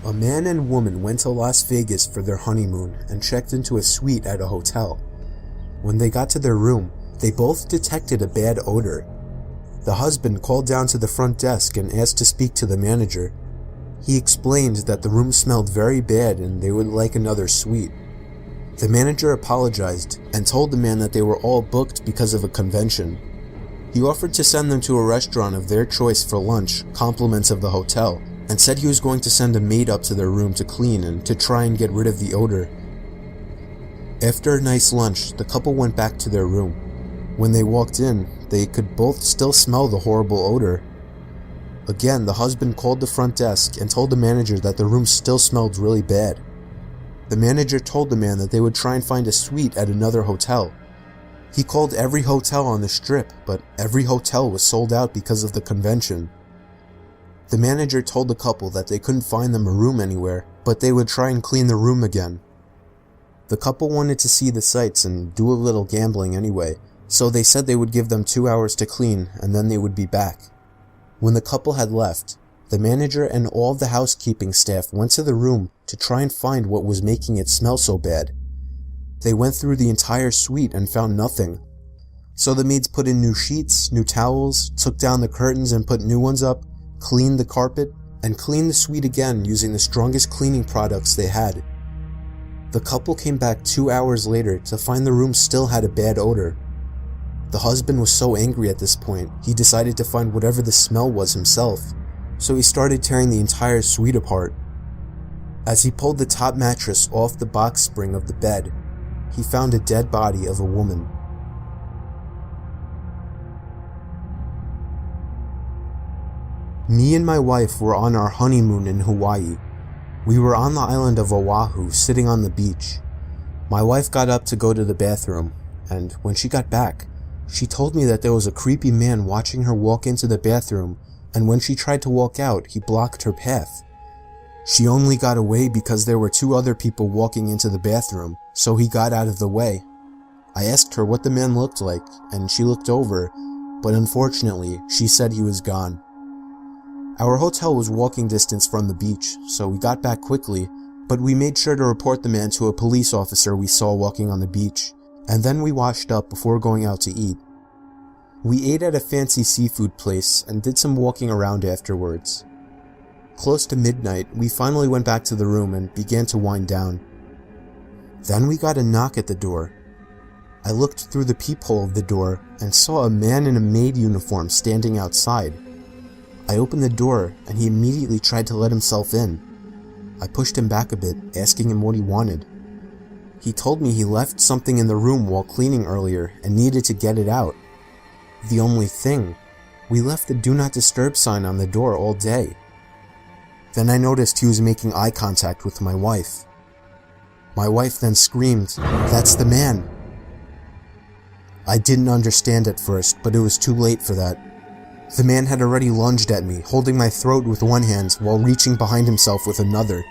A man and woman went to Las Vegas for their honeymoon and checked into a suite at a hotel. When they got to their room, they both detected a bad odor. The husband called down to the front desk and asked to speak to the manager. He explained that the room smelled very bad and they would like another suite. The manager apologized and told the man that they were all booked because of a convention. He offered to send them to a restaurant of their choice for lunch, compliments of the hotel, and said he was going to send a maid up to their room to clean and to try and get rid of the odor. After a nice lunch, the couple went back to their room. When they walked in, they could both still smell the horrible odor. Again, the husband called the front desk and told the manager that the room still smelled really bad. The manager told the man that they would try and find a suite at another hotel. He called every hotel on the strip, but every hotel was sold out because of the convention. The manager told the couple that they couldn't find them a room anywhere, but they would try and clean the room again. The couple wanted to see the sights and do a little gambling anyway, so they said they would give them 2 hours to clean and then they would be back. When the couple had left, the manager and all of the housekeeping staff went to the room to try and find what was making it smell so bad. They went through the entire suite and found nothing. So the maids put in new sheets, new towels, took down the curtains and put new ones up, cleaned the carpet, and cleaned the suite again using the strongest cleaning products they had. The couple came back 2 hours later to find the room still had a bad odor. The husband was so angry at this point, he decided to find whatever the smell was himself, so he started tearing the entire suite apart. As he pulled the top mattress off the box spring of the bed, he found a dead body of a woman. Me and my wife were on our honeymoon in Hawaii. We were on the island of Oahu, sitting on the beach. My wife got up to go to the bathroom, and when she got back, she told me that there was a creepy man watching her walk into the bathroom, and when she tried to walk out, he blocked her path. She only got away because there were 2 other people walking into the bathroom, so he got out of the way. I asked her what the man looked like, and she looked over, but unfortunately, she said he was gone. Our hotel was walking distance from the beach, so we got back quickly, but we made sure to report the man to a police officer we saw walking on the beach, and then we washed up before going out to eat. We ate at a fancy seafood place and did some walking around afterwards. Close to midnight, we finally went back to the room and began to wind down. Then we got a knock at the door. I looked through the peephole of the door and saw a man in a maid uniform standing outside. I opened the door and he immediately tried to let himself in. I pushed him back a bit, asking him what he wanted. He told me he left something in the room while cleaning earlier and needed to get it out. The only thing, we left the do not disturb sign on the door all day. Then I noticed he was making eye contact with my wife. My wife then screamed, "That's the man!" I didn't understand at first, but it was too late for that. The man had already lunged at me, holding my throat with one hand while reaching behind himself with another.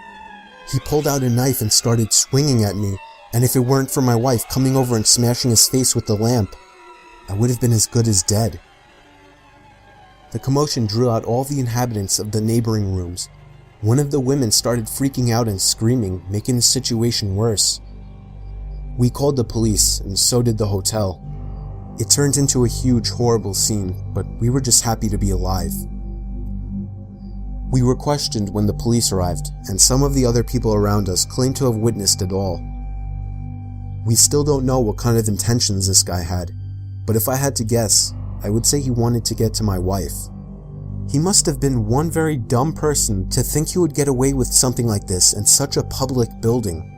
He pulled out a knife and started swinging at me, and if it weren't for my wife coming over and smashing his face with the lamp, I would have been as good as dead. The commotion drew out all the inhabitants of the neighboring rooms. One of the women started freaking out and screaming, making the situation worse. We called the police, and so did the hotel. It turned into a huge, horrible scene, but we were just happy to be alive. We were questioned when the police arrived, and some of the other people around us claimed to have witnessed it all. We still don't know what kind of intentions this guy had, but if I had to guess, I would say he wanted to get to my wife. He must have been one very dumb person to think he would get away with something like this in such a public building.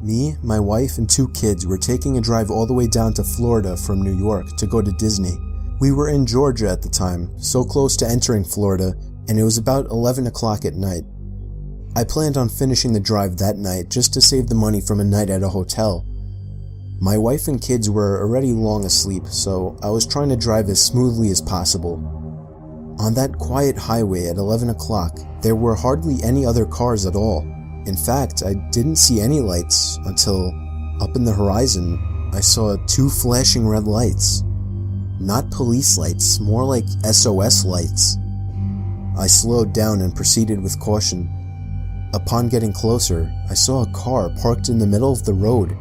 Me, my wife, and 2 kids were taking a drive all the way down to Florida from New York to go to Disney. We were in Georgia at the time, so close to entering Florida, and it was about 11 o'clock at night. I planned on finishing the drive that night just to save the money from a night at a hotel. My wife and kids were already long asleep, so I was trying to drive as smoothly as possible. On that quiet highway at 11 o'clock, there were hardly any other cars at all. In fact, I didn't see any lights until, up in the horizon, I saw 2 flashing red lights. Not police lights, more like SOS lights. I slowed down and proceeded with caution. Upon getting closer, I saw a car parked in the middle of the road,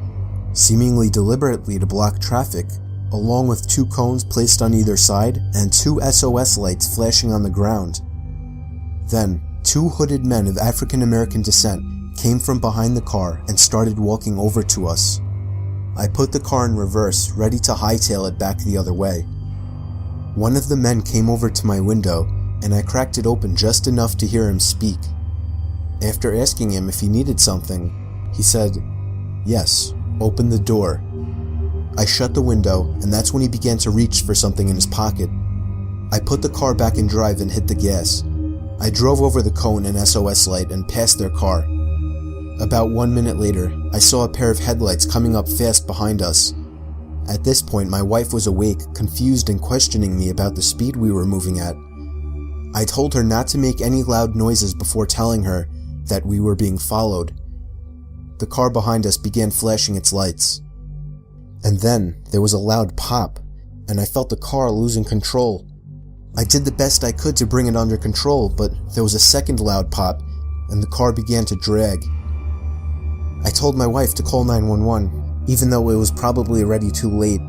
seemingly deliberately to block traffic, along with 2 cones placed on either side and 2 SOS lights flashing on the ground. Then, 2 hooded men of African American descent came from behind the car and started walking over to us. I put the car in reverse, ready to hightail it back the other way. One of the men came over to my window, and I cracked it open just enough to hear him speak. After asking him if he needed something, he said, "Yes, open the door." I shut the window, and that's when he began to reach for something in his pocket. I put the car back in drive and hit the gas. I drove over the cone and SOS light and past their car. About 1 minute later, I saw a pair of headlights coming up fast behind us. At this point, my wife was awake, confused and questioning me about the speed we were moving at. I told her not to make any loud noises before telling her that we were being followed. The car behind us began flashing its lights. And then, there was a loud pop, and I felt the car losing control. I did the best I could to bring it under control, but there was a second loud pop, and the car began to drag. I told my wife to call 911, even though it was probably already too late.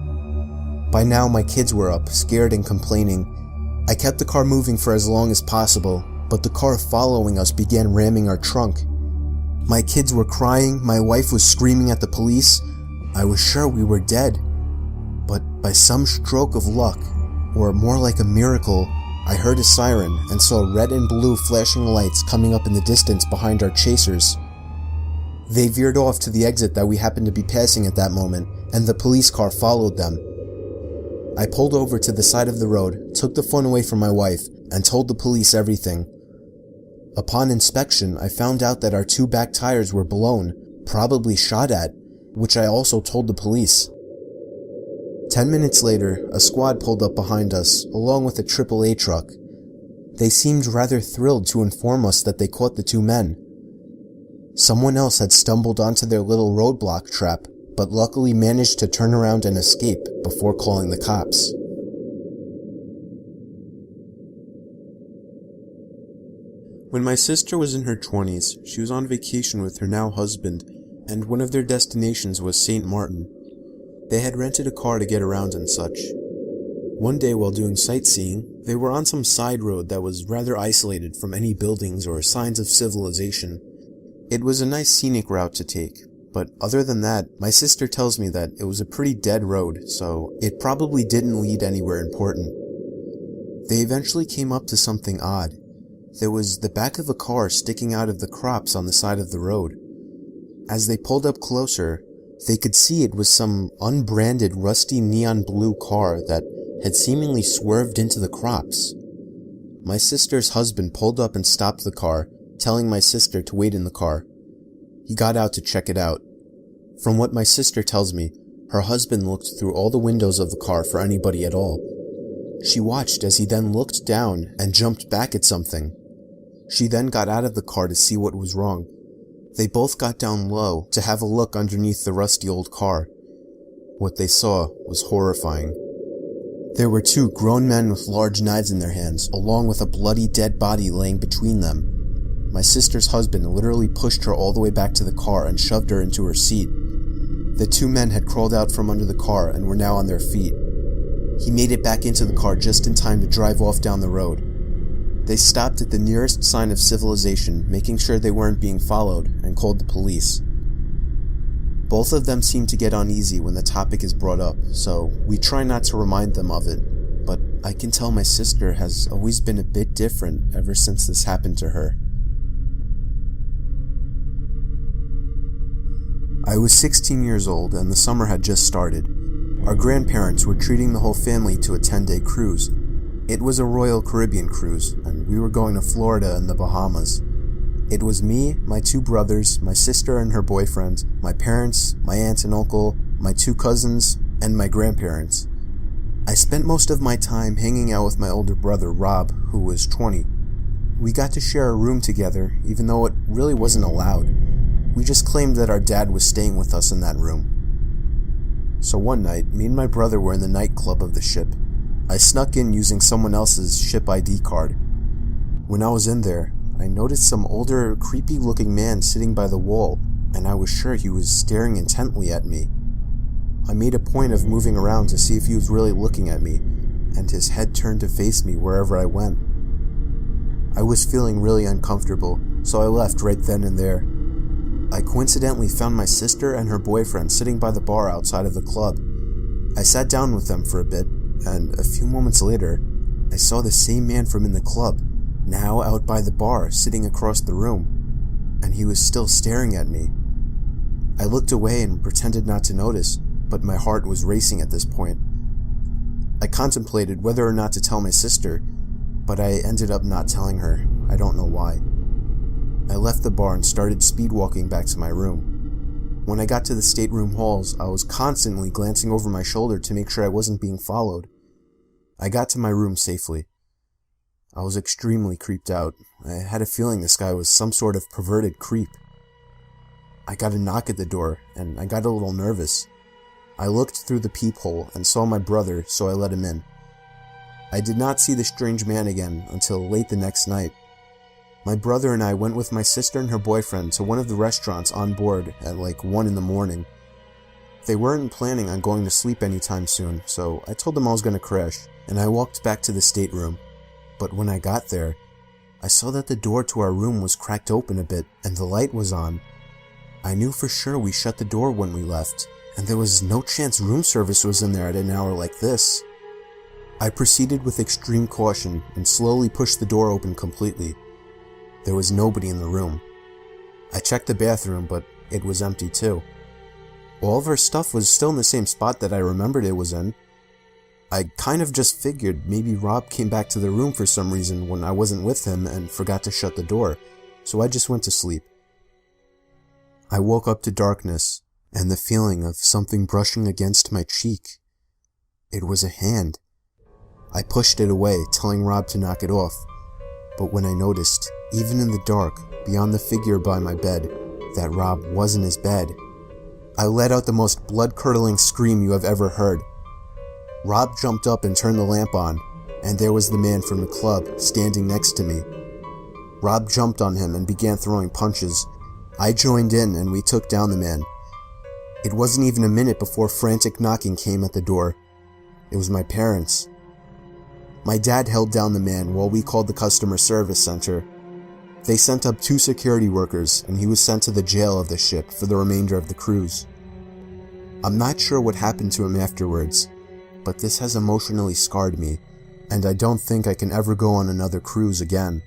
By now my kids were up, scared and complaining. I kept the car moving for as long as possible, but the car following us began ramming our trunk. My kids were crying, my wife was screaming at the police. I was sure we were dead. But by some stroke of luck, or more like a miracle, I heard a siren and saw red and blue flashing lights coming up in the distance behind our chasers. They veered off to the exit that we happened to be passing at that moment, and the police car followed them. I pulled over to the side of the road, took the phone away from my wife, and told the police everything. Upon inspection, I found out that our 2 back tires were blown, probably shot at, which I also told the police. 10 minutes later, a squad pulled up behind us, along with a AAA truck. They seemed rather thrilled to inform us that they caught the 2 men. Someone else had stumbled onto their little roadblock trap, but luckily managed to turn around and escape before calling the cops. When my sister was in her 20s, she was on vacation with her now husband, and one of their destinations was St. Martin. They had rented a car to get around and such. One day while doing sightseeing, they were on some side road that was rather isolated from any buildings or signs of civilization. It was a nice scenic route to take, but other than that, my sister tells me that it was a pretty dead road, so it probably didn't lead anywhere important. They eventually came up to something odd. There was the back of a car sticking out of the crops on the side of the road. As they pulled up closer, they could see it was some unbranded rusty neon blue car that had seemingly swerved into the crops. My sister's husband pulled up and stopped the car, telling my sister to wait in the car. He got out to check it out. From what my sister tells me, her husband looked through all the windows of the car for anybody at all. She watched as he then looked down and jumped back at something. She then got out of the car to see what was wrong. They both got down low to have a look underneath the rusty old car. What they saw was horrifying. There were 2 grown men with large knives in their hands, along with a bloody dead body laying between them. My sister's husband literally pushed her all the way back to the car and shoved her into her seat. The 2 men had crawled out from under the car and were now on their feet. He made it back into the car just in time to drive off down the road. They stopped at the nearest sign of civilization, making sure they weren't being followed, and called the police. Both of them seem to get uneasy when the topic is brought up, so we try not to remind them of it, but I can tell my sister has always been a bit different ever since this happened to her. I was 16 years old and the summer had just started. Our grandparents were treating the whole family to a 10-day cruise. It was a Royal Caribbean cruise, and we were going to Florida and the Bahamas. It was me, my 2 brothers, my sister and her boyfriend, my parents, my aunt and uncle, my 2 cousins, and my grandparents. I spent most of my time hanging out with my older brother, Rob, who was 20. We got to share a room together, even though it really wasn't allowed. We just claimed that our dad was staying with us in that room. So one night, me and my brother were in the nightclub of the ship. I snuck in using someone else's ship ID card. When I was in there, I noticed some older, creepy-looking man sitting by the wall, and I was sure he was staring intently at me. I made a point of moving around to see if he was really looking at me, and his head turned to face me wherever I went. I was feeling really uncomfortable, so I left right then and there. I coincidentally found my sister and her boyfriend sitting by the bar outside of the club. I sat down with them for a bit, and a few moments later, I saw the same man from in the club, now out by the bar, sitting across the room, and he was still staring at me. I looked away and pretended not to notice, but my heart was racing at this point. I contemplated whether or not to tell my sister, but I ended up not telling her. I don't know why. I left the bar and started speed walking back to my room. When I got to the stateroom halls, I was constantly glancing over my shoulder to make sure I wasn't being followed. I got to my room safely. I was extremely creeped out. I had a feeling this guy was some sort of perverted creep. I got a knock at the door, and I got a little nervous. I looked through the peephole and saw my brother, so I let him in. I did not see the strange man again until late the next night. My brother and I went with my sister and her boyfriend to one of the restaurants on board at like 1 in the morning. They weren't planning on going to sleep anytime soon, so I told them I was going to crash, and I walked back to the stateroom. But when I got there, I saw that the door to our room was cracked open a bit and the light was on. I knew for sure we shut the door when we left, and there was no chance room service was in there at an hour like this. I proceeded with extreme caution and slowly pushed the door open completely. There was nobody in the room. I checked the bathroom, but it was empty too. All of our stuff was still in the same spot that I remembered it was in. I kind of just figured maybe Rob came back to the room for some reason when I wasn't with him and forgot to shut the door, so I just went to sleep. I woke up to darkness and the feeling of something brushing against my cheek. It was a hand. I pushed it away, telling Rob to knock it off, but when I noticed, even in the dark, beyond the figure by my bed, that Rob was in his bed, I let out the most blood-curdling scream you have ever heard. Rob jumped up and turned the lamp on, and there was the man from the club standing next to me. Rob jumped on him and began throwing punches. I joined in and we took down the man. It wasn't even a minute before frantic knocking came at the door. It was my parents. My dad held down the man while we called the customer service center. They sent up 2 security workers and he was sent to the jail of the ship for the remainder of the cruise. I'm not sure what happened to him afterwards, but this has emotionally scarred me, and I don't think I can ever go on another cruise again.